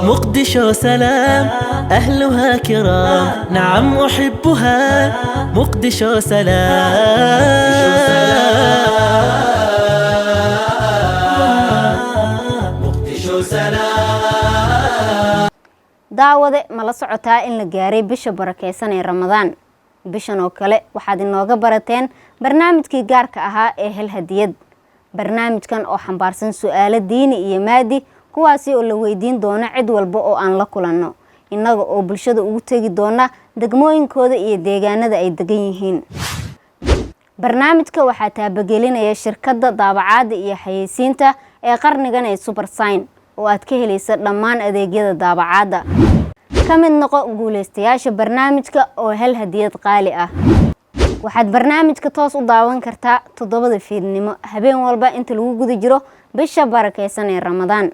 مقدشو سلام أهلها كرام نعم أحبها مقدشو سلام daawade ma la socotaa in la gaaray bisha barakeysan ee Ramadaan bishan oo kale waxaad inooga barateen barnaamijkii gaarka ahaa ee hel hadiyad barnaamijkan oo xambaarsan su'aalo diini iyo maadi kuwaasi oo la weydiin doono cid walba oo aan la kulanno inaga oo bulshada ugu tagi doona degmooyinkooda iyo deegaanada ay degan yihiin barnaamijka waxaa taabagelinaya shirkadda daabacaadda iyo xayeysiinta ee qarnigan ee Supersign oo aad ka helaysa dhammaan adeegyada daabacaadda ka mid noqo guuleystayaasha barnaamijka oo hel hadiyad qaali ah waxaad barnaamijka toos u daawan kartaa 7 fiidnimo habeen walba inta lagu guda jiro bisha barakeysan ee Ramadaan